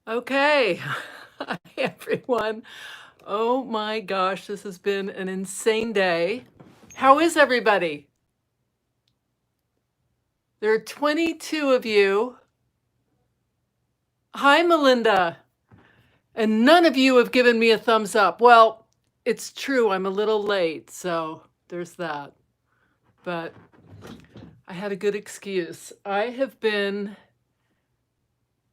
Okay. Hi, everyone. Oh my gosh, this has been an insane day. How is everybody? There are 22 of you. Hi, Melinda. And none of you have given me a thumbs up. Well, it's true, I'm a little late, so there's that. But I had a good excuse. I have been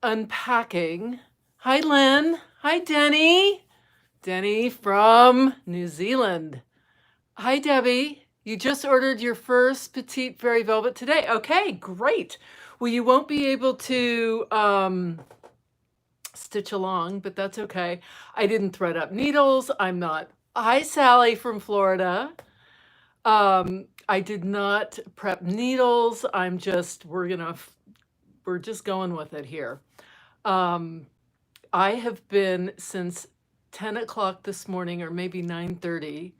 unpacking. Hi, Lynn. Hi, Denny. Denny from New Zealand. Hi, Debbie. You just ordered your first Petite Very Velvet today. Okay, great. Well, you won't be able to stitch along, but that's okay. I didn't thread up needles. I'm not. Hi, Sally from Florida. I did not prep needles. We're just going with it here. I have been since 10 o'clock this morning, or maybe 9:30.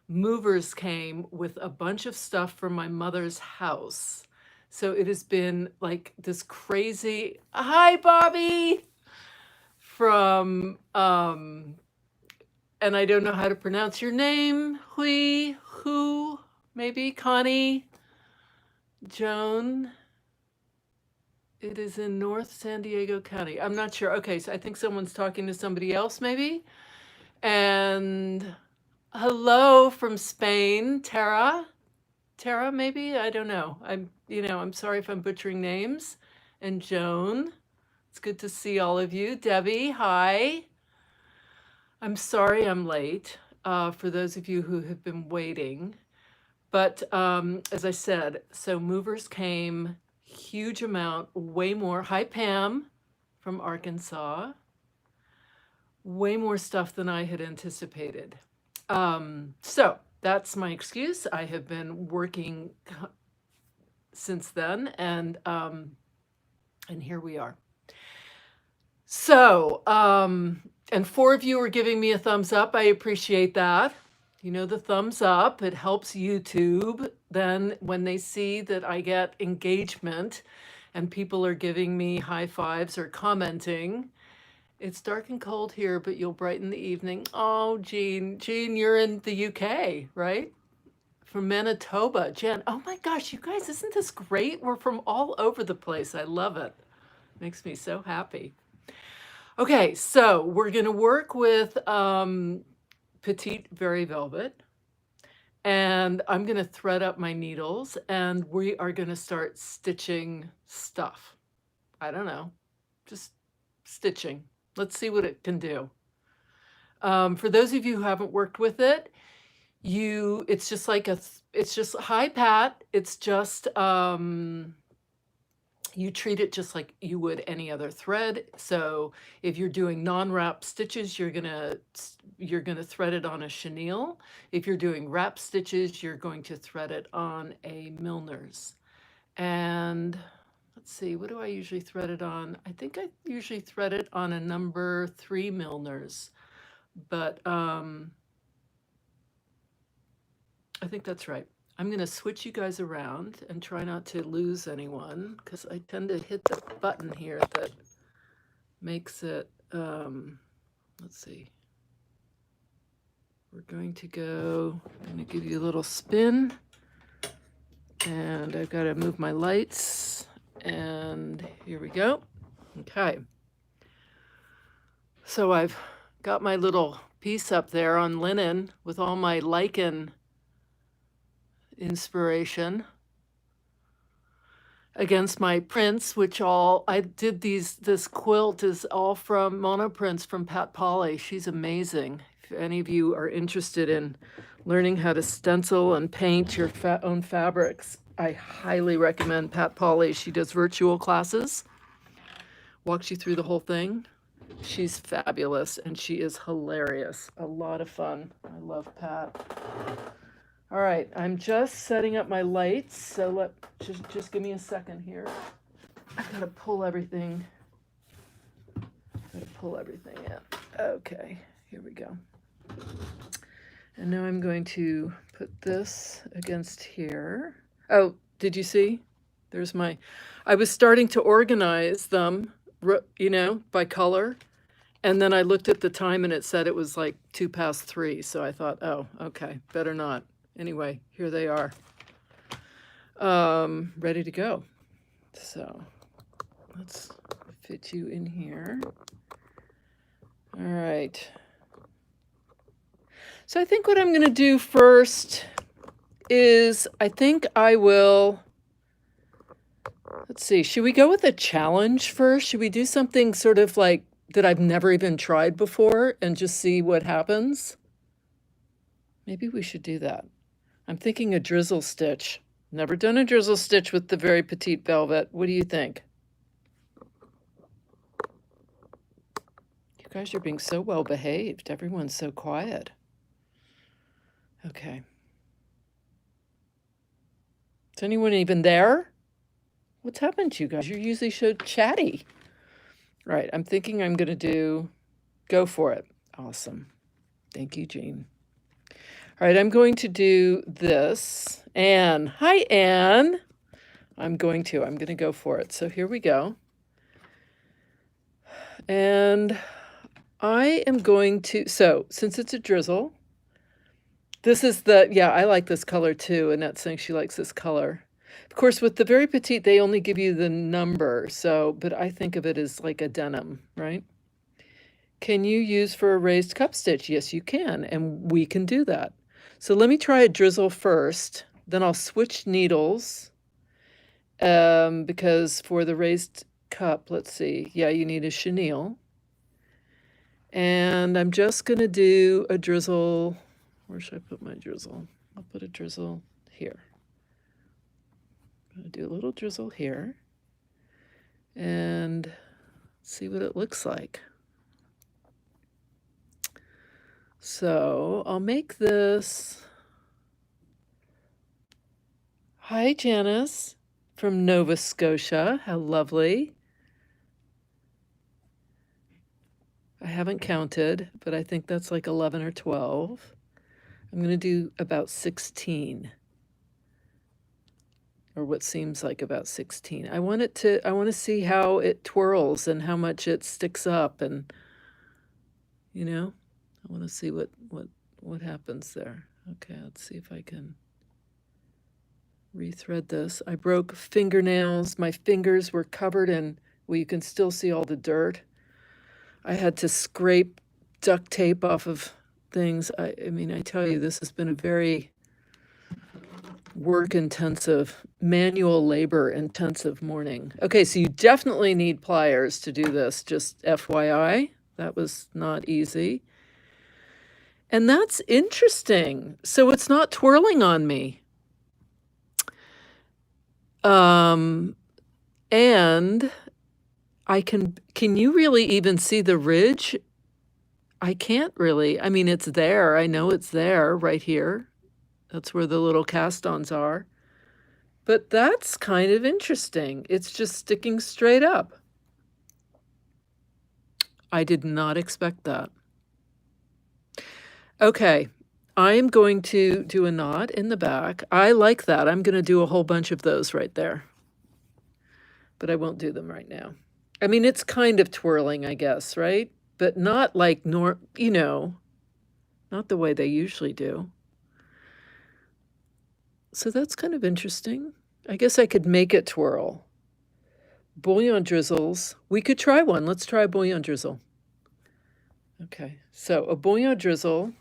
Movers came with a bunch of stuff from my mother's house. So it has been like this crazy, hi, Bobby, from, and I don't know how to pronounce your name, who, maybe, Connie, Joan. It is in North San Diego County. I'm not sure. Okay, so I think someone's talking to somebody else, maybe. And hello from Spain, Tara. Tara, maybe? I don't know. I'm sorry if I'm butchering names. And Joan, it's good to see all of you. Debbie, hi. I'm sorry I'm late, for those of you who have been waiting. But as I said, so movers came, huge amount, way more. Hi, Pam from Arkansas. Way more stuff than I had anticipated. So that's my excuse. I have been working since then, and here we are. So, and 4 of you are giving me a thumbs up. I appreciate that. You know, the thumbs up, it helps YouTube. Then when they see that I get engagement and people are giving me high fives or commenting, it's dark and cold here, but you'll brighten the evening. Oh, Jean, you're in the UK, right? From Manitoba. Jen, oh my gosh, you guys, isn't this great? We're from all over the place. I love it. Makes me so happy. Okay, so we're going to work with Petite Very Velvet. And I'm going to thread up my needles and we are going to start stitching stuff. I don't know, just stitching. Let's see what it can do. For those of you who haven't worked with it, it's just like it's just, hi Pat, it's just, you treat it just like you would any other thread. So if you're doing non-wrap stitches, you're gonna thread it on a chenille. If you're doing wrap stitches, you're going to thread it on a Milner's. And let's see, what do I usually thread it on? I think I usually thread it on a number 3 Milner's, but I think that's right. I'm going to switch you guys around and try not to lose anyone because I tend to hit the button here that makes it, let's see. We're going to go, I'm going to give you a little spin and I've got to move my lights and here we go. Okay. So I've got my little piece up there on linen with all my lichen inspiration against my prints, which I did this quilt is all from monoprints from Pat Polly. She's amazing. If any of you are interested in learning how to stencil and paint your own fabrics, I highly recommend Pat Polly. She does virtual classes, walks you through the whole thing. She's fabulous and she is hilarious. A lot of fun. I love Pat. All right, I'm just setting up my lights, so just give me a second here. I gotta pull everything. In. Okay, here we go. And now I'm going to put this against here. Oh, did you see? There's I was starting to organize them you know, by color. And then I looked at the time and it said it was like 3:02. So I thought, oh, okay, better not. Anyway, here they are. Ready to go. So let's fit you in here. All right. So I think what I'm going to do first is I think I will, let's see, should we go with a challenge first? Should we do something sort of like that I've never even tried before and just see what happens? Maybe we should do that. I'm thinking a drizzle stitch. Never done a drizzle stitch with the Very Petite Velvet. What do you think? You guys are being so well behaved. Everyone's so quiet. Okay. Is anyone even there? What's happened to you guys? You're usually so chatty. Right, I'm thinking I'm going to go for it. Awesome. Thank you, Jean. All right, I'm going to do this. Anne. Hi, Anne. I'm going to go for it. So here we go. And I am going to, so since it's a drizzle, this is yeah, I like this color too. Annette's saying she likes this color. Of course, with the Very Petite, they only give you the number. So, but I think of it as like a denim, right? Can you use for a raised cup stitch? Yes, you can. And we can do that. So let me try a drizzle first. Then I'll switch needles. Because for the raised cup, let's see. Yeah, you need a chenille. And I'm just going to do a drizzle. Where should I put my drizzle? I'll put a drizzle here. I'm going to do a little drizzle here. And see what it looks like. So I'll make this. Hi, Janice from Nova Scotia. How lovely. I haven't counted, but I think that's like 11 or 12. I'm going to do about 16. Or what seems like about 16. I want to see how it twirls and how much it sticks up, and you know, I want to see what happens there. Okay, let's see if I can rethread this. I broke fingernails. My fingers were covered in, well, you can still see all the dirt. I had to scrape duct tape off of things. I mean, I tell you, this has been a very work-intensive, manual labor-intensive morning. Okay, so you definitely need pliers to do this, just FYI. That was not easy. And that's interesting. So it's not twirling on me. And I can you really even see the ridge? I can't really. I mean, it's there. I know it's there right here. That's where the little cast-ons are. But that's kind of interesting. It's just sticking straight up. I did not expect that. Okay, I am going to do a knot in the back. I like that. I'm going to do a whole bunch of those right there. But I won't do them right now. I mean, it's kind of twirling, I guess, right? But not like, you know, not the way they usually do. So that's kind of interesting. I guess I could make it twirl. Bullion drizzles. We could try one. Let's try a bullion drizzle. Okay, so a bullion drizzle.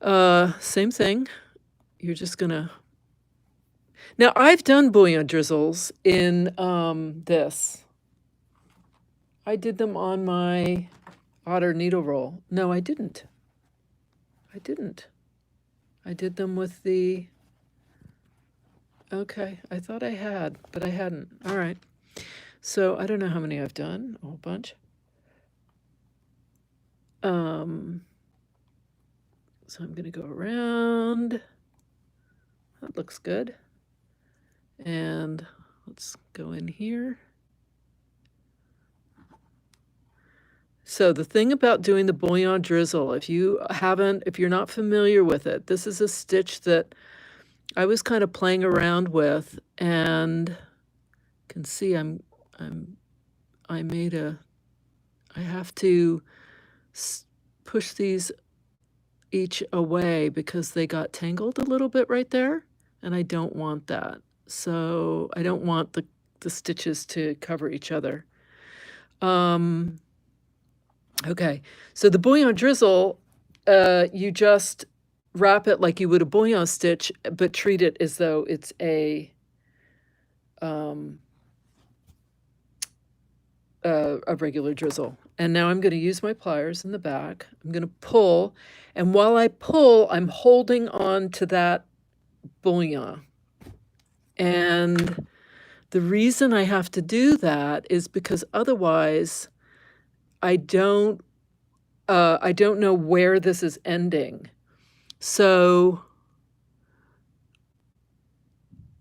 Same thing. You're just gonna. Now I've done bullion drizzles in this. I did them on my otter needle roll. No, I didn't. I did them with the. Okay, I thought I had, but I hadn't. All right. So I don't know how many I've done. A whole bunch. So I'm going to go around. That looks good. And let's go in here. So the thing about doing the Bullion drizzle, if you're not familiar with it, this is a stitch that I was kind of playing around with, and you can see I'm I have to push these each away because they got tangled a little bit right there, and I don't want that. So I don't want the stitches to cover each other. Okay, so the Bullion Drizzle, you just wrap it like you would a Bullion stitch, but treat it as though it's a regular drizzle. And now I'm going to use my pliers in the back. I'm going to pull, and while I pull, I'm holding on to that Bullion. And the reason I have to do that is because otherwise I don't know where this is ending. So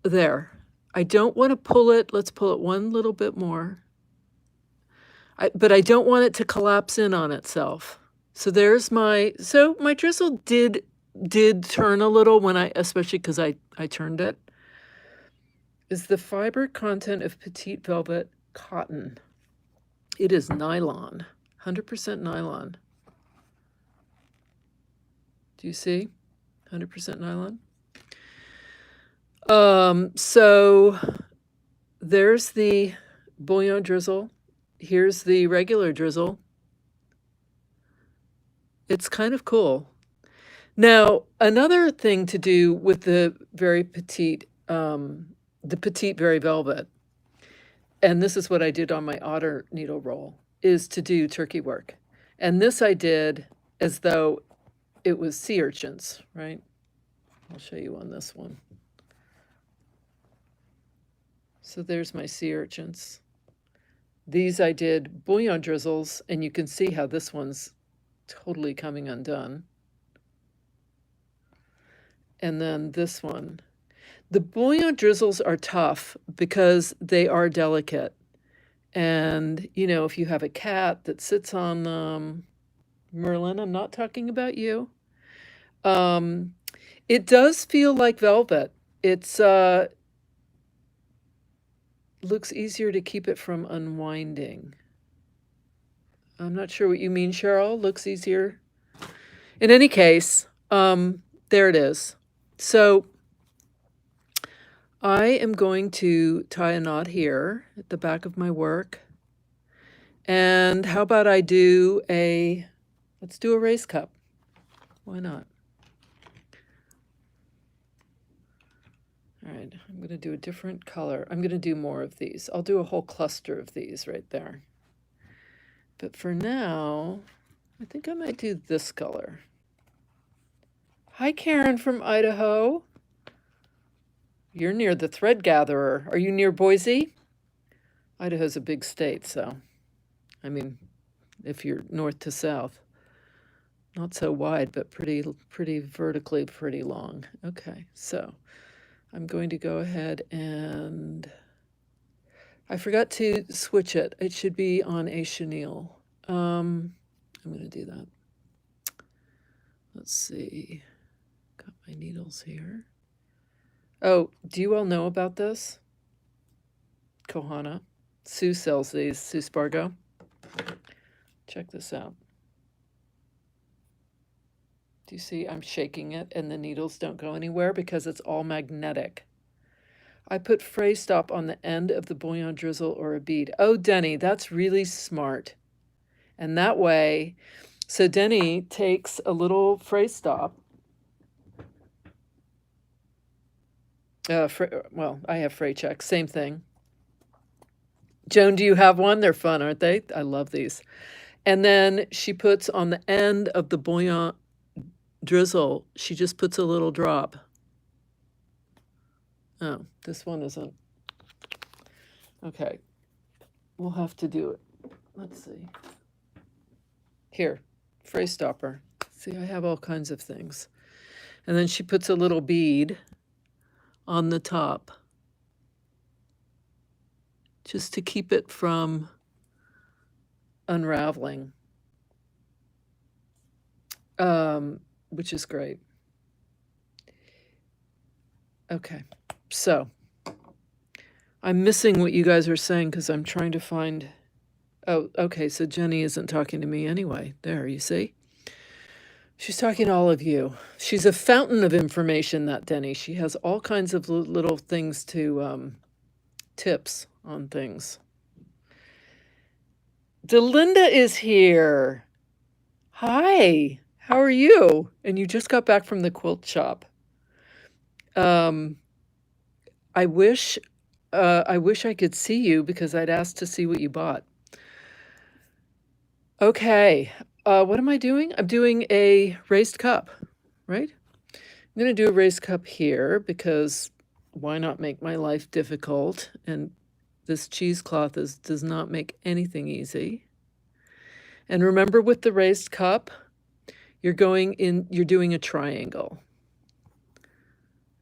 there. I don't want to pull it. Let's pull it one little bit more. But I don't want it to collapse in on itself. So there's my drizzle did turn a little when especially because I turned it. Is the fiber content of Petite Velvet cotton. It is nylon, 100% nylon. Do you see? 100% nylon. So there's the Bullion drizzle. Here's the regular drizzle. It's kind of cool. Now, another thing to do with the Petite Very Velvet, and this is what I did on my otter needle roll, is to do turkey work. And this I did as though it was sea urchins, right? I'll show you on this one. So there's my sea urchins. These I did Bullion drizzles, and you can see how this one's totally coming undone. And then this one. The Bullion drizzles are tough because they are delicate. And, you know, if you have a cat that sits on them, Merlin, I'm not talking about you. It does feel like velvet. It's looks easier to keep it from unwinding. I'm not sure what you mean, Cheryl. Looks easier. In any case, there it is. So I am going to tie a knot here at the back of my work. And how about let's do a race cup. Why not? All right, I'm going to do a different color. I'm going to do more of these. I'll do a whole cluster of these right there. But for now, I think I might do this color. Hi, Karen from Idaho. You're near the thread gatherer. Are you near Boise? Idaho's a big state, so, I mean, if you're north to south. Not so wide, but pretty vertically, pretty long. Okay, so I'm going to go ahead and I forgot to switch it. It should be on a chenille. I'm going to do that. Let's see. Got my needles here. Oh, do you all know about this? Kohana. Sue sells these, Sue Spargo. Check this out. Do you see I'm shaking it and the needles don't go anywhere because it's all magnetic. I put fray stop on the end of the Bullion drizzle or a bead. Oh, Denny, that's really smart. And that way, so Denny takes a little fray stop. Well, I have fray checks, same thing. Joan, do you have one? They're fun, aren't they? I love these. And then she puts on the end of the Bullion drizzle, she just puts a little drop. Oh, this one isn't. Okay, we'll have to do it. Let's see. Here, fray stopper. See, I have all kinds of things. And then she puts a little bead on the top just to keep it from unraveling, which is great. Okay, so I'm missing what you guys are saying because I'm trying to find... Oh, okay, so Jenny isn't talking to me anyway. There, you see? She's talking to all of you. She's a fountain of information, that Denny. She has all kinds of little things to, tips on things. Delinda is here. Hi, how are you? And you just got back from the quilt shop. I wish I could see you because I'd asked to see what you bought. Okay, what am I doing? I'm doing a raised cup, right? I'm going to do a raised cup here because why not make my life difficult? And this cheesecloth does not make anything easy. And remember, with the raised cup, you're doing a triangle,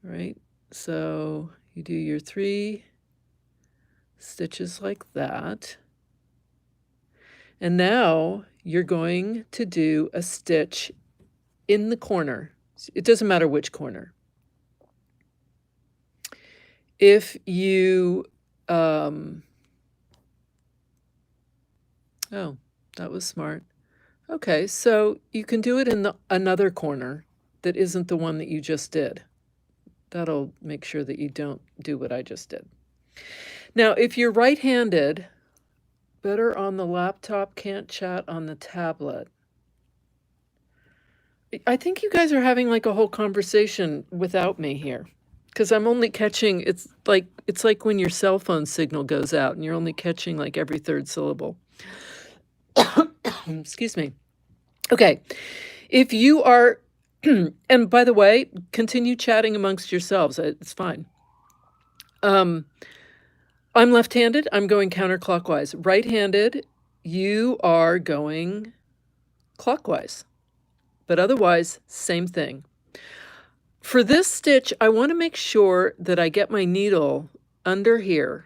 right? So you do your 3 stitches like that. And now you're going to do a stitch in the corner. It doesn't matter which corner. If you, oh, that was smart. Okay, so you can do it in another corner that isn't the one that you just did. That'll make sure that you don't do what I just did. Now, if you're right-handed, better on the laptop, can't chat on the tablet. I think you guys are having like a whole conversation without me here, because I'm only catching, it's like when your cell phone signal goes out and you're only catching like every 3rd syllable. Excuse me. Okay, if you are, and by the way, continue chatting amongst yourselves. It's fine. I'm left-handed. I'm going counterclockwise. Right-handed, you are going clockwise. But otherwise, same thing. For this stitch, I want to make sure that I get my needle under here,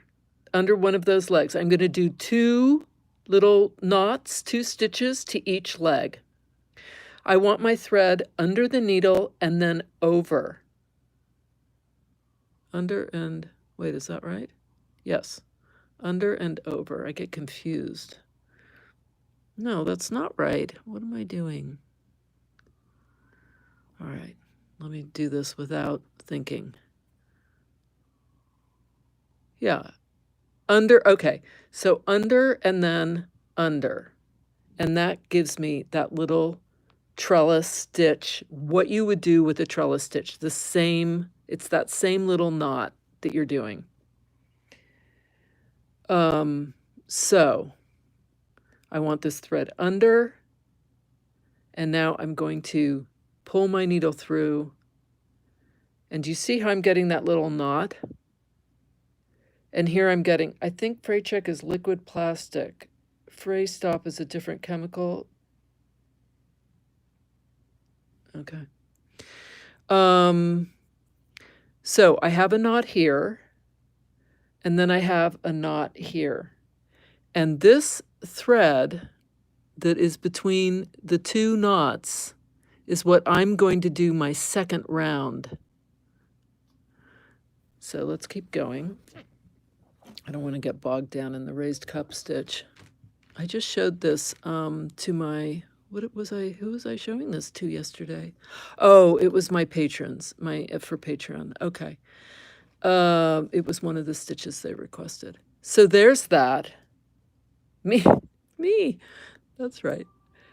under one of those legs. I'm going to do 2 little knots, 2 stitches to each leg. I want my thread under the needle and then over. Under and, wait, is that right? Yes, under and over. I get confused. No, that's not right. What am I doing? All right, let me do this without thinking. Yeah, under, okay, so under and then under. And that gives me that little trellis stitch, what you would do with a trellis stitch, it's that same little knot that you're doing. So I want this thread under, and now I'm going to pull my needle through, and you see how I'm getting that little knot? And here I'm getting, I think Fray Check is liquid plastic. Fray Stop is a different chemical. Okay. So I have a knot here, and then I have a knot here. And this thread that is between the 2 knots is what I'm going to do my 2nd round. So let's keep going. I don't want to get bogged down in the raised cup stitch. I just showed this to my, who was I showing this to yesterday? Oh, it was my patrons, for Patreon. Okay. It was one of the stitches they requested. So there's that. Me, that's right.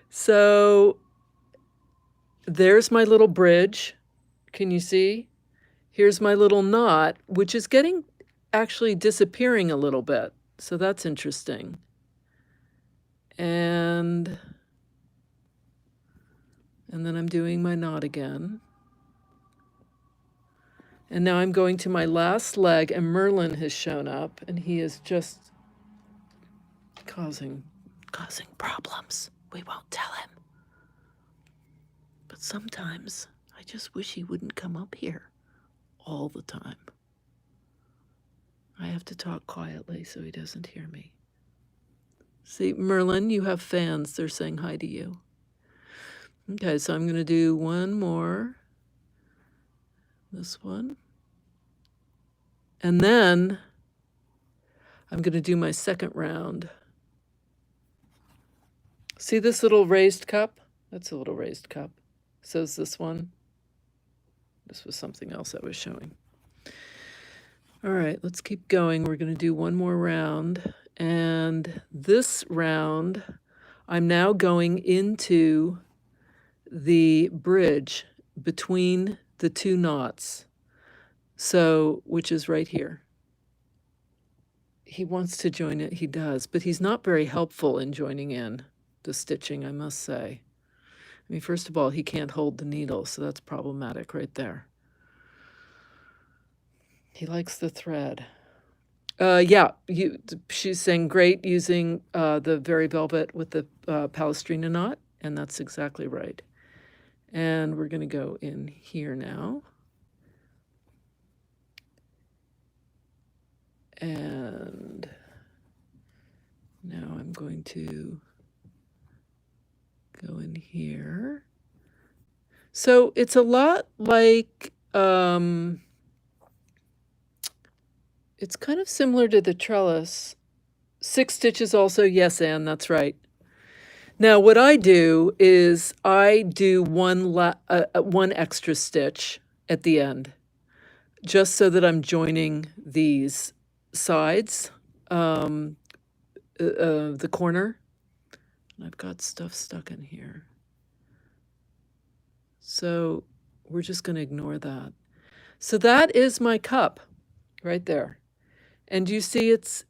So there's my little bridge. Can you see? Here's my little knot, which is actually disappearing a little bit. So that's interesting. And then I'm doing my knot again. And now I'm going to my last leg, and Merlin has shown up, and he is just causing problems. We won't tell him. But sometimes I just wish he wouldn't come up here all the time. I have to talk quietly so he doesn't hear me. See, Merlin, you have fans. They're saying hi to you. Okay, so I'm going to do one more. This one. And then I'm going to do my second round. See this little raised cup? That's a little raised cup. So is this one. This was something else I was showing. All right, let's keep going. We're going to do one more round. And this round, I'm now going into the bridge between the two knots. So, which is right here. He wants to join it, he does, but he's not very helpful in joining in the stitching, I must say. I mean, first of all, he can't hold the needle, so that's problematic right there. He likes the thread. Yeah, she's saying great using the Very Velvet with the Palestrina knot, and that's exactly right. And we're going to go in here now. And now I'm going to go in here. So it's a lot like, it's kind of similar to the trellis. 6 stitches also, yes, Anne, that's right. Now what I do is I do one extra stitch at the end, just so that I'm joining these sides, the corner. And I've got stuff stuck in here. So we're just going to ignore that. So that is my cup right there. And you see it's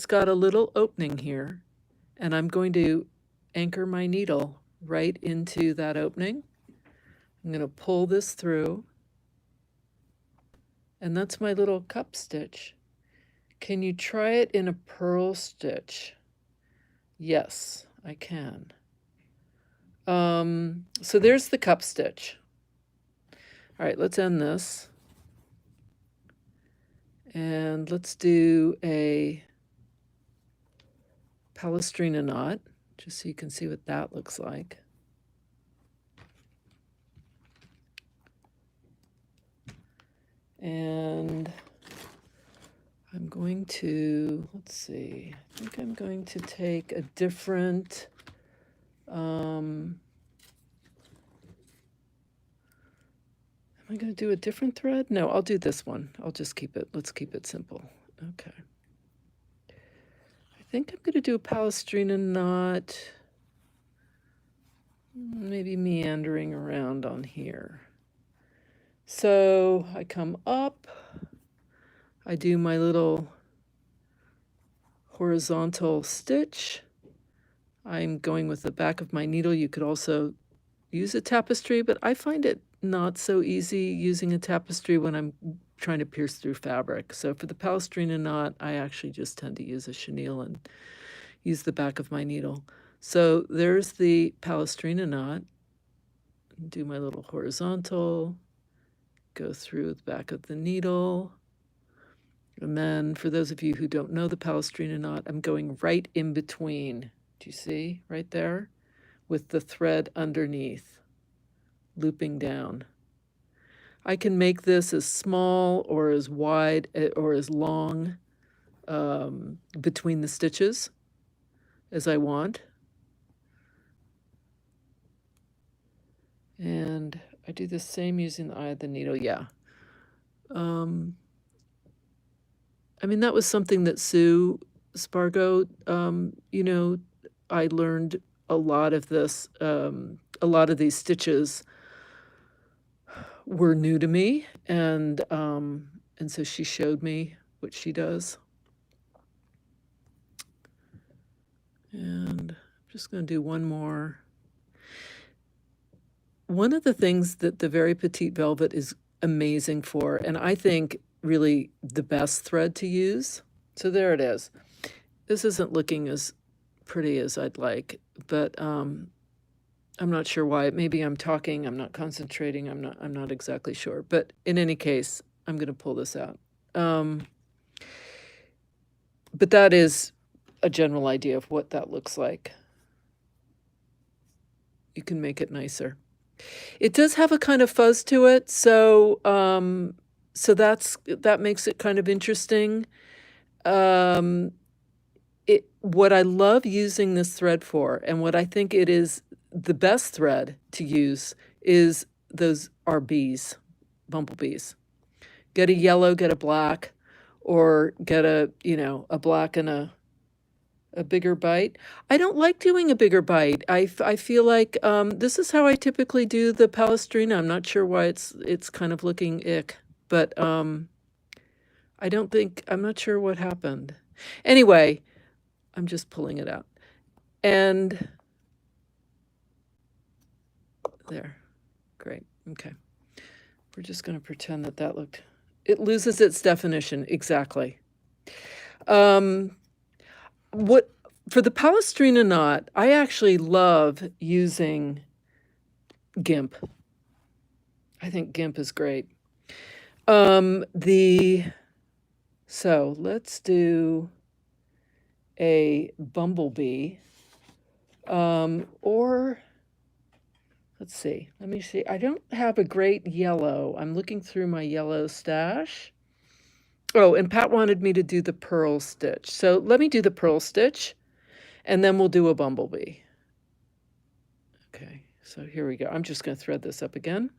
got a little opening here, and I'm going to anchor my needle right into that opening. I'm going to pull this through, and that's my little cup stitch. Can you try it in a purl stitch? Yes, I can. So there's the cup stitch. All right, let's end this. And let's do a Palestrina knot, just so you can see what that looks like. And I'm going to, let's see, I think I'm going to take a different, am I going to do a different thread? No, I'll do this one. I'll just keep it, let's keep it simple. Okay. I think I'm going to do a Palestrina knot, maybe meandering around on here. So I come up, I do my little horizontal stitch. I'm going with the back of my needle. You could also use a tapestry, but I find it not so easy using a tapestry when I'm trying to pierce through fabric. So for the Palestrina knot, I actually just tend to use a chenille and use the back of my needle. So there's the Palestrina knot. Do my little horizontal, go through the back of the needle. And then for those of you who don't know the Palestrina knot, I'm going right in between. Do you see right there? With the thread underneath, looping down. I can make this as small or as wide or as long between the stitches as I want. And I do the same using the eye of the needle, yeah. I mean, that was something that Sue Spargo, you know, I learned a lot of this, a lot of these stitches were new to me, and so she showed me what she does. And I'm just going to do one more. One of the things that the Very Petite Velvet is amazing for, and I think really the best thread to use. So there it is. This isn't looking as pretty as I'd like, but I'm not sure why. Maybe I'm talking, I'm not concentrating, I'm not exactly sure. But in any case, I'm going to pull this out. But that is a general idea of what that looks like. You can make it nicer. It does have a kind of fuzz to it, so that makes it kind of interesting. what I love using this thread for, and what I think it is the best thread to use, is those are bees, bumblebees. Get a yellow, get a black, or get a, a black and a bigger bite. I don't like doing a bigger bite. I feel like this is how I typically do the Palestrina. I'm not sure why it's kind of looking ick, but I'm not sure what happened. Anyway, I'm just pulling it out. And there. Great. Okay. We're just going to pretend that it loses its definition. Exactly. For the Palestrina knot, I actually love using GIMP. I think GIMP is great. So let's do a bumblebee, or let's see. Let me see. I don't have a great yellow. I'm looking through my yellow stash. Oh, and Pat wanted me to do the purl stitch. So let me do the purl stitch, and then we'll do a bumblebee. Okay, so here we go. I'm just going to thread this up again.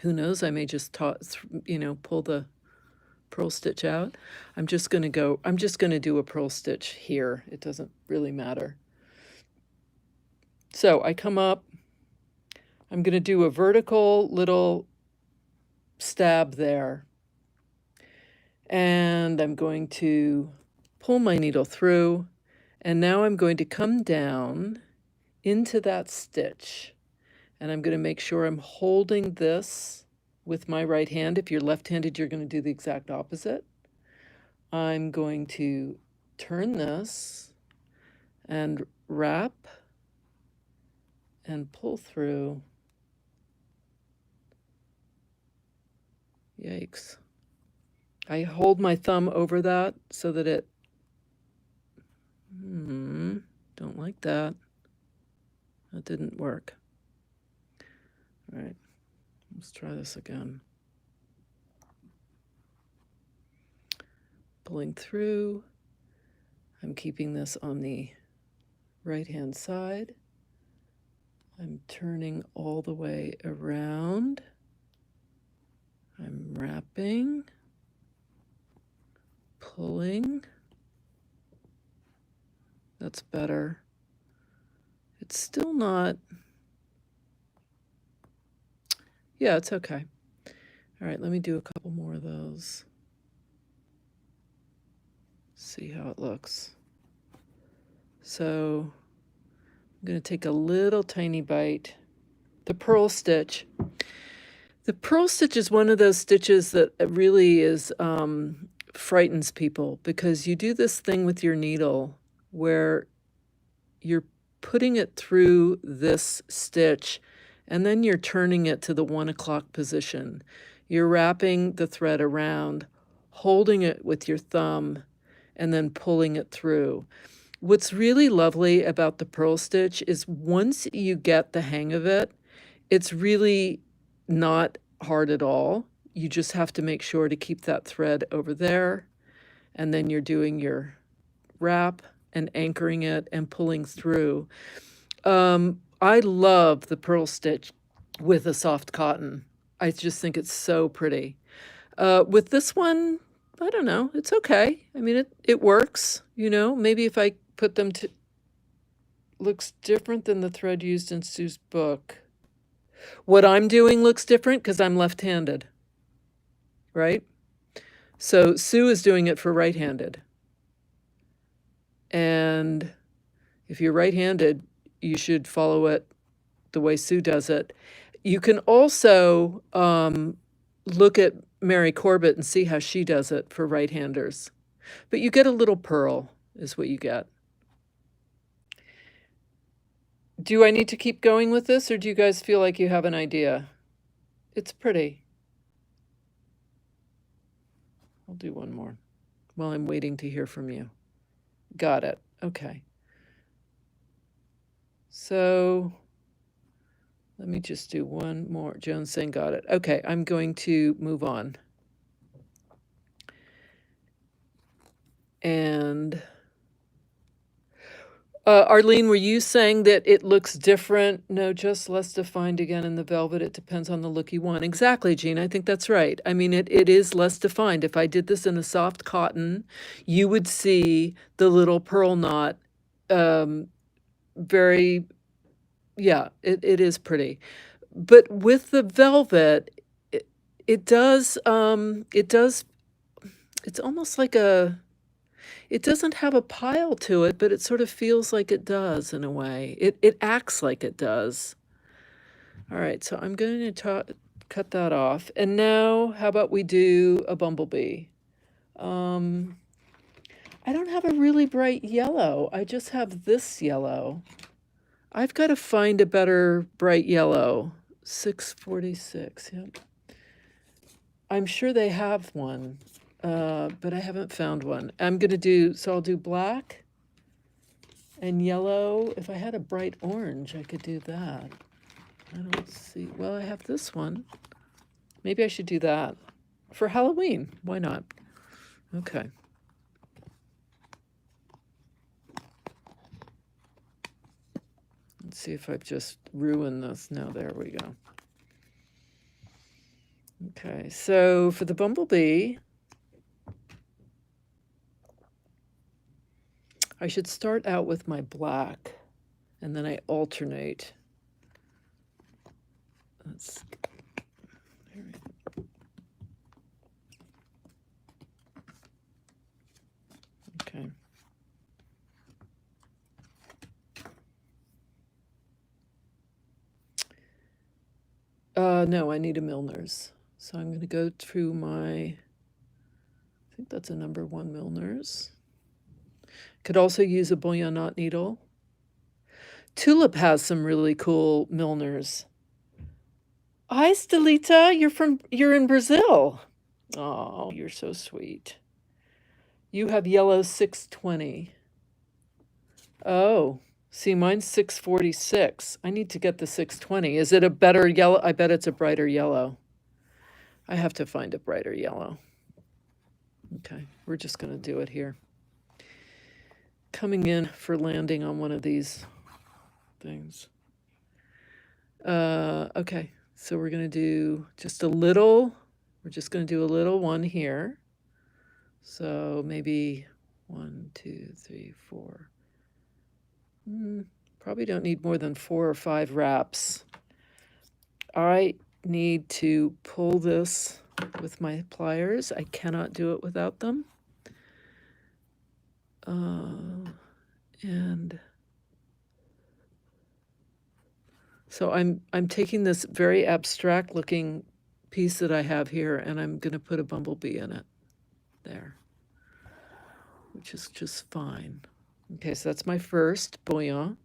Who knows? I may just pull the purl stitch out. I'm just going to do a purl stitch here. It doesn't really matter. So I come up. I'm going to do a vertical little stab there. And I'm going to pull my needle through, and now I'm going to come down into that stitch, and I'm going to make sure I'm holding this with my right hand. If you're left-handed, you're going to do the exact opposite. I'm going to turn this and wrap and pull through. Yikes. I hold my thumb over that so that it, don't like that. That didn't work. All right, let's try this again. Pulling through. I'm keeping this on the right-hand side. I'm turning all the way around. I'm wrapping. Pulling. That's better. It's still not. Yeah, it's okay. All right, let me do a couple more of those. See how it looks. So I'm going to take a little tiny bite. The purl stitch. The purl stitch is one of those stitches that really is frightens people, because you do this thing with your needle where you're putting it through this stitch and then you're turning it to the 1 o'clock position. You're wrapping the thread around, holding it with your thumb, and then pulling it through. What's really lovely about the purl stitch is once you get the hang of it, it's really not hard at all. You just have to make sure to keep that thread over there, and then you're doing your wrap and anchoring it and pulling through. I love the purl stitch with a soft cotton. I just think it's so pretty. With this one, I don't know. It's okay. I mean, it works, Maybe if I put them to... Looks different than the thread used in Sue's book. What I'm doing looks different because I'm left-handed, right? So Sue is doing it for right-handed. And if you're right-handed, you should follow it the way Sue does it. You can also look at Mary Corbett and see how she does it for right-handers. But you get a little purl is what you get. Do I need to keep going with this, or do you guys feel like you have an idea? It's pretty. I'll do one more while I'm waiting to hear from you. Got it. Okay. So let me just do one more. Joan's saying got it. Okay, I'm going to move on. And Arlene, were you saying that it looks different? No, just less defined again in the velvet. It depends on the look you want. Exactly, Jean. I think that's right. I mean, it is less defined. If I did this in a soft cotton, you would see the little pearl knot. Um, very, yeah, it is pretty. But with the velvet, it does, it's almost like it doesn't have a pile to it, but it sort of feels like it does in a way. It acts like it does. All right, so I'm going to cut that off. And now, how about we do a bumblebee? Um, I don't have a really bright yellow. I just have this yellow. I've got to find a better bright yellow. 646, yep. I'm sure they have one, but I haven't found one. So I'll do black and yellow. If I had a bright orange, I could do that. I don't see, well, I have this one. Maybe I should do that for Halloween. Why not? Okay. Let's see if I've just ruined this. No, there we go. Okay, so for the bumblebee, I should start out with my black, and then I alternate. Let's, okay. No, I need a Milner's. So I'm going to go through I think that's a number 1 Milner's. Could also use a Bullion Knot needle. Tulip has some really cool Milner's. Hi, Stelita. You're in Brazil. Oh, you're so sweet. You have yellow 620. Oh, see, mine's 646. I need to get the 620. Is it a better yellow? I bet it's a brighter yellow. I have to find a brighter yellow. Okay, we're just going to do it here. Coming in for landing on one of these things. Okay, so we're going to do just a little. We're just going to do a little one here. So maybe 1, 2, 3, 4. Probably don't need more than 4 or 5 wraps. I need to pull this with my pliers. I cannot do it without them. And so I'm taking this very abstract looking piece that I have here, and I'm going to put a bumblebee in it there, which is just fine. Okay, so that's my first Bouillon.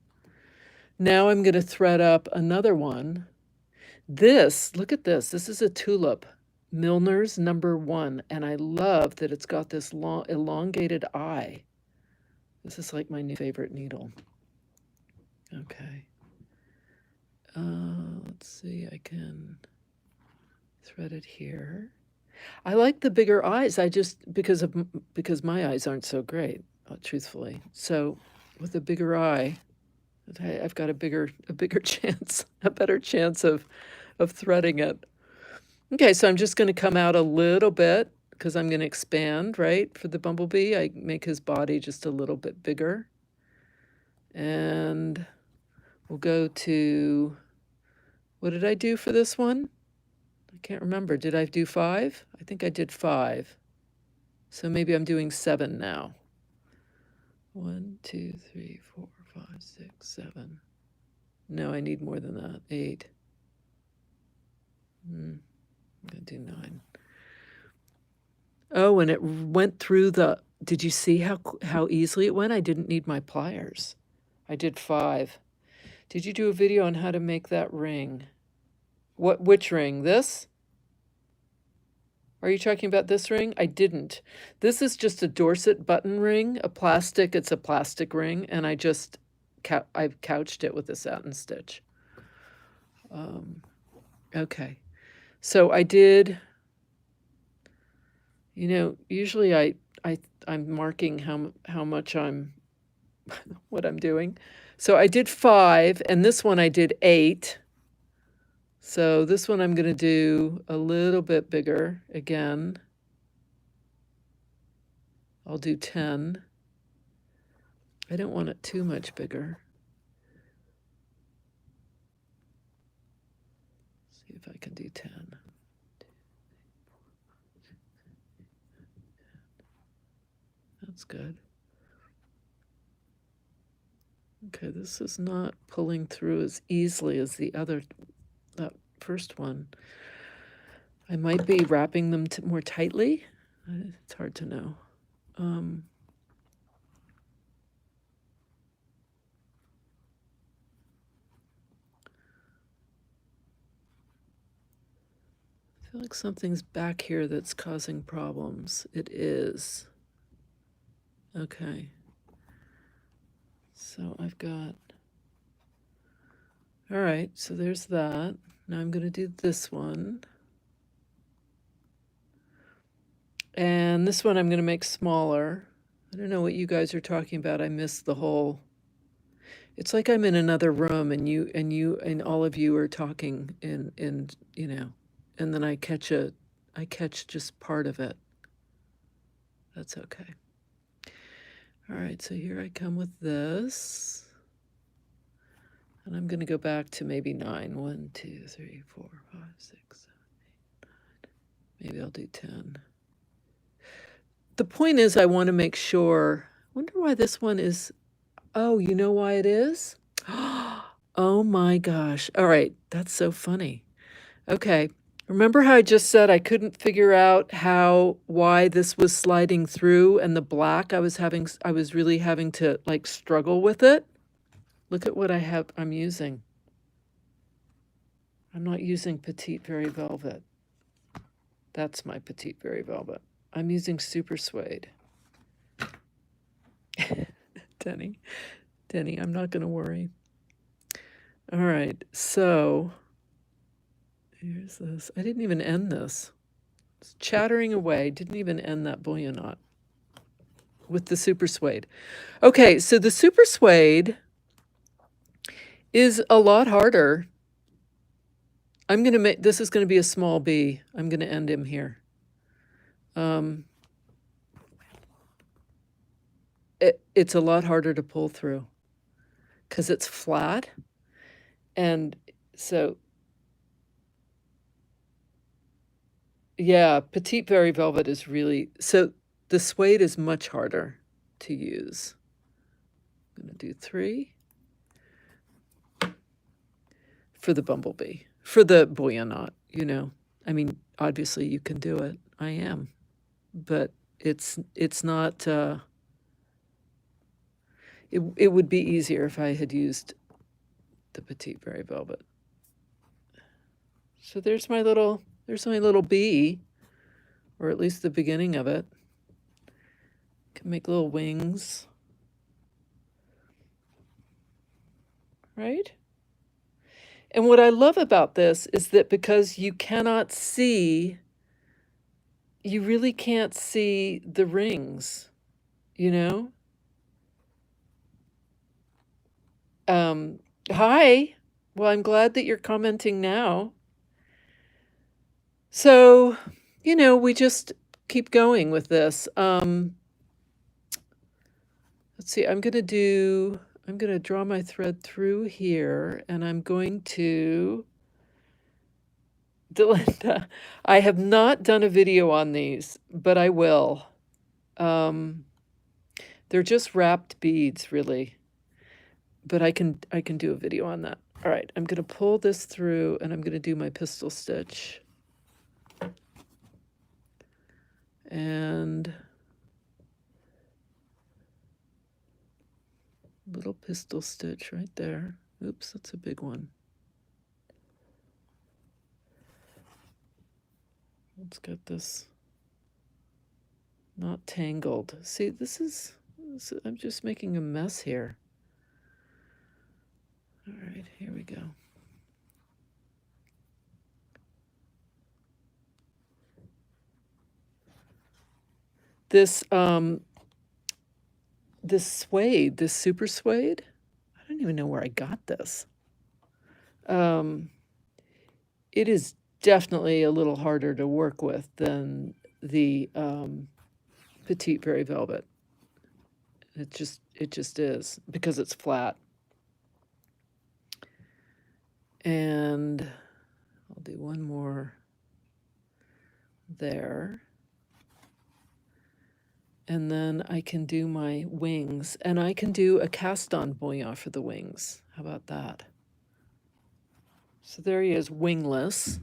Now I'm going to thread up another one. Look at this. This is a tulip, Milner's number 1, and I love that it's got this long elongated eye. This is like my new favorite needle. Okay. Let's see, I can thread it here. I like the bigger eyes. I just, because my eyes aren't so great, truthfully. So with a bigger eye, I've got a bigger chance, a better chance of threading it. Okay, so I'm just going to come out a little bit because I'm going to expand, right? For the bumblebee, I make his body just a little bit bigger. And we'll go to, what did I do for this one? I can't remember. Did I do 5? I think I did 5. So maybe I'm doing 7 now. 1, 2, 3, 4, 5, 6, 7. No, I need more than that. 8. I'm going to do 9. Oh, and it went through the, did you see how easily it went? I didn't need my pliers. I did 5. Did you do a video on how to make that ring? Which ring? This? Are you talking about this ring? I didn't. This is just a Dorset button ring, it's a plastic ring, and I've couched it with a satin stitch. Okay. So I did, usually I'm marking how much I'm what I'm doing. So I did 5, and this one I did 8. So this one I'm going to do a little bit bigger again. I'll do 10. I don't want it too much bigger. See if I can do 10. That's good. Okay, this is not pulling through as easily as that first one. I might be wrapping them more tightly. It's hard to know. I feel like something's back here that's causing problems. It is. Okay. So I've got, all right, so there's that. Now I'm going to do this one. And this one I'm going to make smaller. I don't know what you guys are talking about. I missed the whole, it's like I'm in another room and all of you are talking and you know, and then I catch just part of it. That's okay. All right, so here I come with this. And I'm going to go back to maybe 9. 1, 2, 3, 4, 5, 6, 7, 8, 9. Maybe I'll do 10. The point is I want to make sure. I wonder why this one is. Oh, you know why it is? Oh my gosh. All right, that's so funny. Okay. Remember how I just said I couldn't figure out why this was sliding through, and the black I was really having to like struggle with it? Look at what I'm using. I'm not using Petite Very Velvet. That's my Petite Very Velvet. I'm using Super Suede. Denny, I'm not going to worry. All right, so here's this. I didn't even end this. It's chattering away. Didn't even end that Bullion Knot with the Super Suede. Okay, so the Super Suede is a lot harder. I'm going to make, this is going to be a small B. I'm going to end him here. It's a lot harder to pull through because it's flat. And so, yeah, Petite Very Velvet is really, so the suede is much harder to use. I'm going to do 3 for the bumblebee, for the Bullion Knot, you know. I mean, obviously you can do it. I am. But it's not, it would be easier if I had used the Petite Very Velvet. So there's my little bee, or at least the beginning of it. Can make little wings. Right? And what I love about this is that because you cannot see, you really can't see the rings, you know? Hi. Well, I'm glad that you're commenting now. So, you know, we just keep going with this. Let's see, I'm going to draw my thread through here, and I'm going to, Delinda, I have not done a video on these, but I will. They're just wrapped beads, really. But I can do a video on that. All right, I'm going to pull this through, and I'm going to do my Pistil Stitch. And little Pistil Stitch right there. Oops, that's a big one. Let's get this not tangled. See, this I'm just making a mess here. All right, here we go. This this suede, this super suede. I don't even know where I got this. It is definitely a little harder to work with than the Petite Very Velvet. It just is, because it's flat. And I'll do one more there. And then I can do my wings, and I can do a cast on bouillon for the wings. How about that? So there he is, wingless.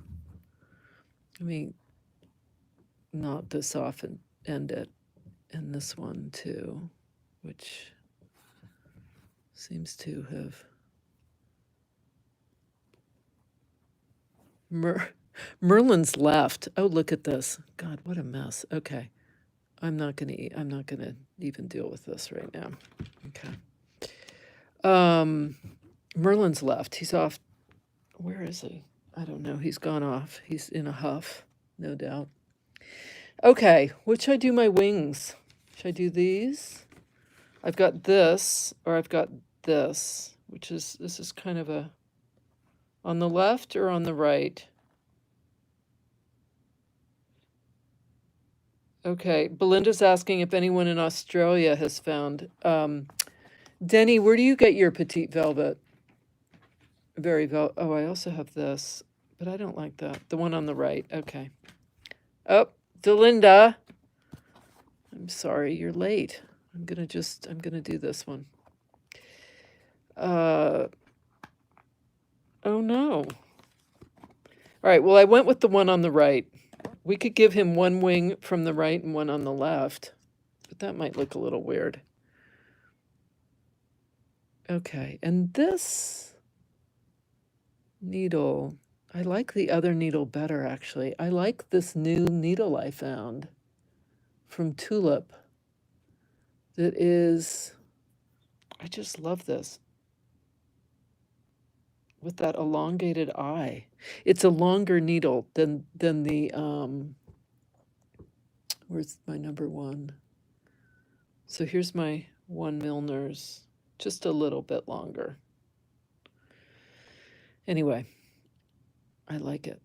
Let me knot this off and end it. And this one too, which seems to have Merlin's left. Oh, look at this. God, what a mess. Okay. I'm not gonna even deal with this right now. Okay. Merlin's left. He's off. Where is he? I don't know. He's gone off. He's in a huff, no doubt. Okay, what should I do my wings? Should I do these? I've got this, or I've got this, this is kind of a, on the left or on the right? Okay, Belinda's asking if anyone in Australia has found. Denny, where do you get your Petite Velvet? Oh, I also have this, but I don't like that. The one on the right. Okay. Oh, Delinda. I'm sorry, you're late. I'm gonna do this one. Oh no. All right, well, I went with the one on the right. We could give him one wing from the right and one on the left, but that might look a little weird. Okay, and this needle, I like the other needle better, actually. I like this new needle I found from Tulip that is, I just love this, with that elongated eye. It's a longer needle than the, where's my number one? So here's my 1 Milner's, just a little bit longer. Anyway, I like it.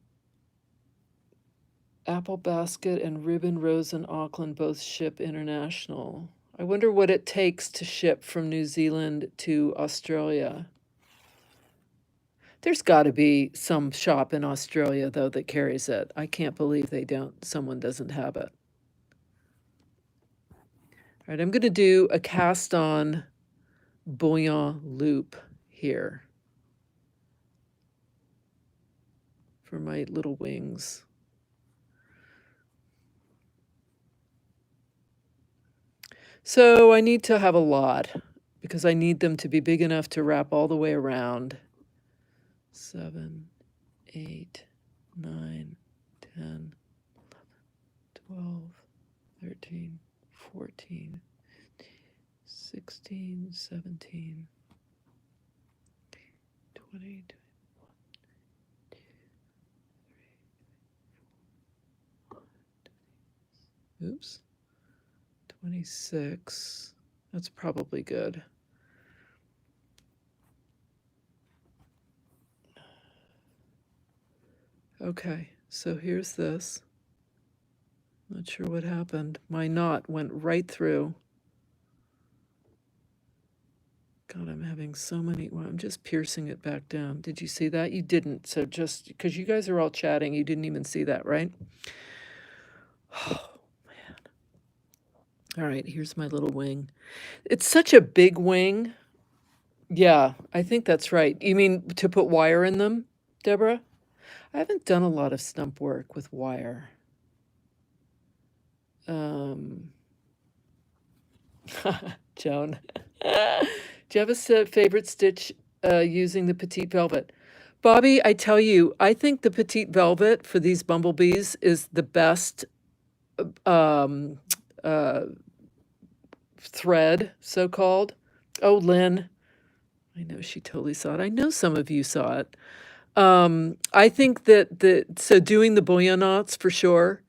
Apple Basket and Ribbon Rose and Auckland both ship international. I wonder what it takes to ship from New Zealand to Australia. There's got to be some shop in Australia, though, that carries it. I can't believe someone doesn't have it. All right, I'm going to do a cast on Bouillon loop here for my little wings. So I need to have a lot because I need them to be big enough to wrap all the way around. 7, 8, 9, 10, 12, 13, 14, 16, 17, 20, 21, oops, 26. That's probably good. Okay, so here's this. Not sure what happened. My knot went right through. God, I'm having so many. Well, I'm just piercing it back down. Did you see that? You didn't. So just because you guys are all chatting, you didn't even see that, right? Oh, man. All right, here's my little wing. It's such a big wing. Yeah, I think that's right. You mean to put wire in them, Deborah? I haven't done a lot of stump work with wire. Joan. Do you have a favorite stitch using the Petite Velvet? Bobby, I tell you, I think the Petite Velvet for these bumblebees is the best thread, so-called. Oh, Lynn. I know she totally saw it. I know some of you saw it. I think that so doing the Bullion knots for sure.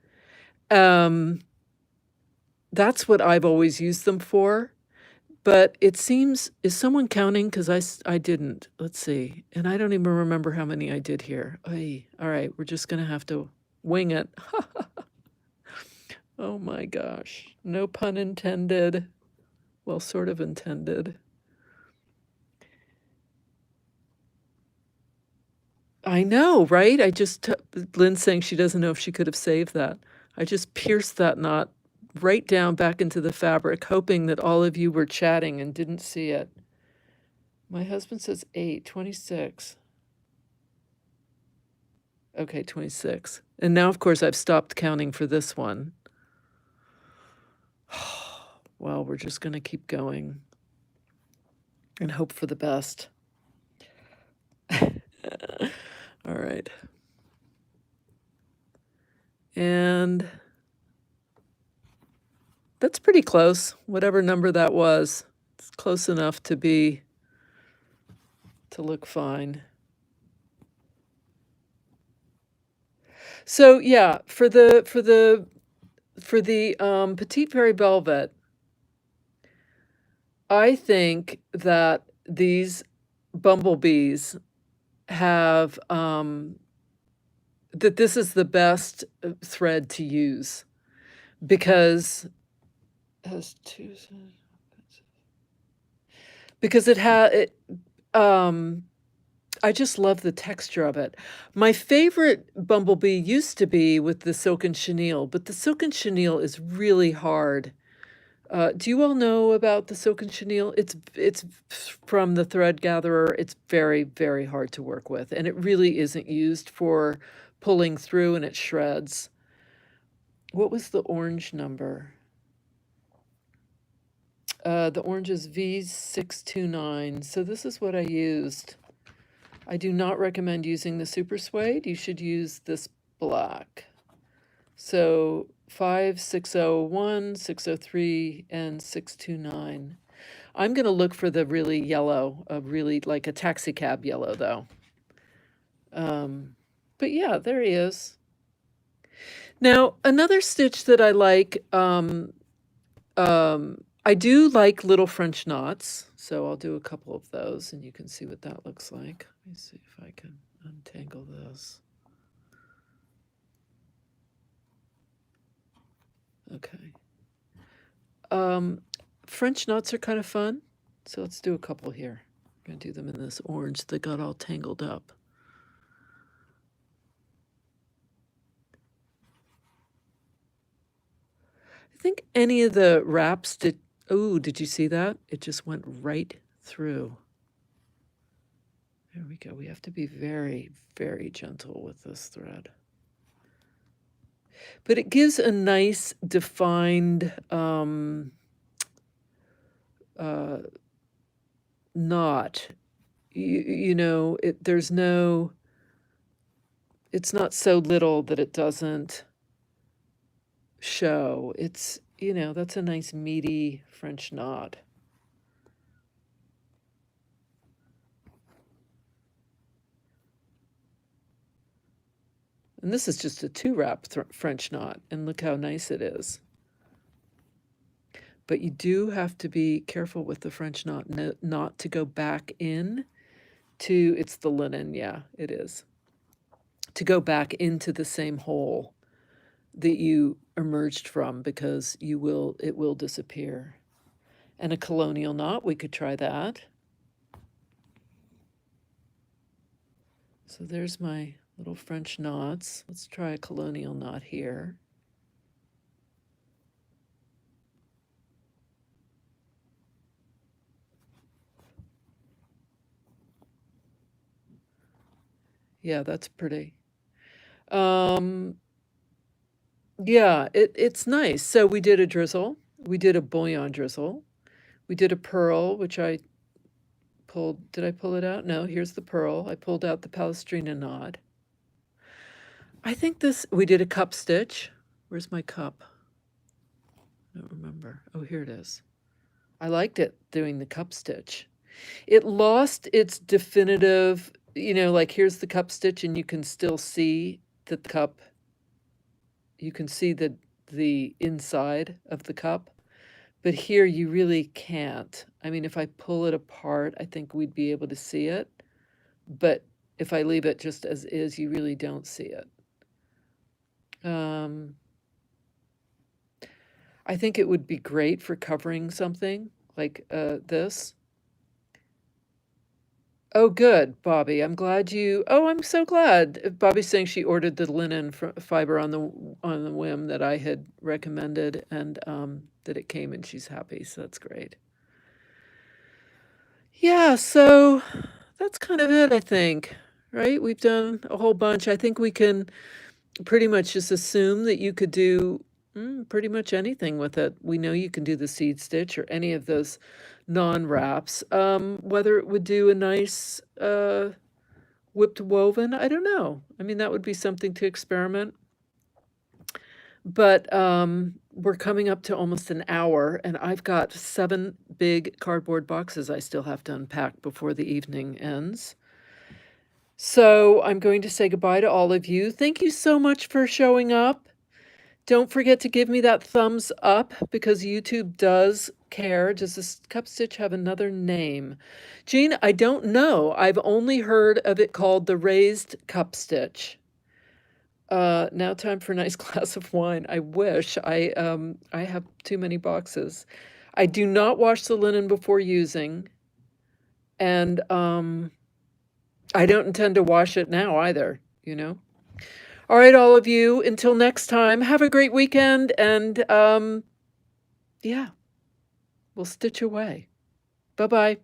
That's what I've always used them for. But it seems, is someone counting? Because I didn't. Let's see. And I don't even remember how many I did here. Ay, all right, we're just going to have to wing it. Oh my gosh. No pun intended. Well, sort of intended. I know, right? Lynn's saying she doesn't know if she could have saved that. I just pierced that knot right down back into the fabric, hoping that all of you were chatting and didn't see it. My husband says 8, 26. Okay, 26. And now, of course, I've stopped counting for this one. Well, we're just going to keep going and hope for the best. All right. And that's pretty close, whatever number that was. It's close enough to look fine. So yeah, for the Petite Very Velvet, I think that these bumblebees have that this is the best thread to use because it has two, because it has it I just love the texture of it. My favorite bumblebee used to be with the silken chenille, but the silken chenille is really hard. Do you all know about the silken chenille? It's from the thread gatherer. It's very, very hard to work with, and it really isn't used for pulling through, and it shreds. What was the orange number? The orange is V629. So this is what I used. I do not recommend using the super suede. You should use this black. So 5601, 603, and 629. I'm going to look for the really yellow, really like a taxi cab yellow, though. But yeah, there he is. Now, another stitch that I like, I do like little French knots, so I'll do a couple of those, and you can see what that looks like. Let me see if I can untangle this. Okay. French knots are kind of fun, so let's do a couple here. I'm going to do them in this orange that got all tangled up. I think any of the wraps did. Oh, did you see that? It just went right through. There we go. We have to be very, very gentle with this thread. But it gives a nice defined knot. You know, there's no, it's not so little that it doesn't show. It's, you know, that's a nice meaty French knot. And this is just a 2-wrap French knot, and look how nice it is. But you do have to be careful with the French knot not to go back in to, it's the linen, yeah, it is, to go back into the same hole that you emerged from, because it will disappear. And a colonial knot, we could try that. So there's my little French knots. Let's try a colonial knot here. Yeah, that's pretty. Yeah, it's nice. So we did a drizzle. We did a Bullion drizzle. We did a Purl, which I pulled. Did I pull it out? No, here's the Purl. I pulled out the Palestrina Knot. I think we did a cup stitch. Where's my cup? I don't remember. Oh, here it is. I liked it doing the cup stitch. It lost its definitive, you know, like here's the cup stitch, and you can still see the cup. You can see the inside of the cup, But here you really can't. I mean, if I pull it apart, I think we'd be able to see it. But if I leave it just as is, you really don't see it. I think it would be great for covering something like this. Oh, good, Bobby. I'm glad you. Oh, I'm so glad. Bobby's saying she ordered the linen fiber on the whim that I had recommended, and that it came, and she's happy. So that's great. Yeah. So that's kind of it, I think. Right? We've done a whole bunch. I think we can pretty much just assume that you could do pretty much anything with it. We know you can do the seed stitch or any of those non-wraps. Whether it would do a nice whipped woven, I don't know. I mean, that would be something to experiment. But we're coming up to almost an hour, and I've got 7 big cardboard boxes I still have to unpack before the evening ends. So I'm going to say goodbye to all of you. Thank you so much for showing up. Don't forget to give me that thumbs up because YouTube does care. Does this cup stitch have another name? Jean, I don't know. I've only heard of it called the raised cup stitch. Now time for a nice glass of wine. I wish. I have too many boxes. I do not wash the linen before using. And I don't intend to wash it now either, you know? All right, all of you, until next time, have a great weekend, and yeah, we'll stitch away. Bye-bye.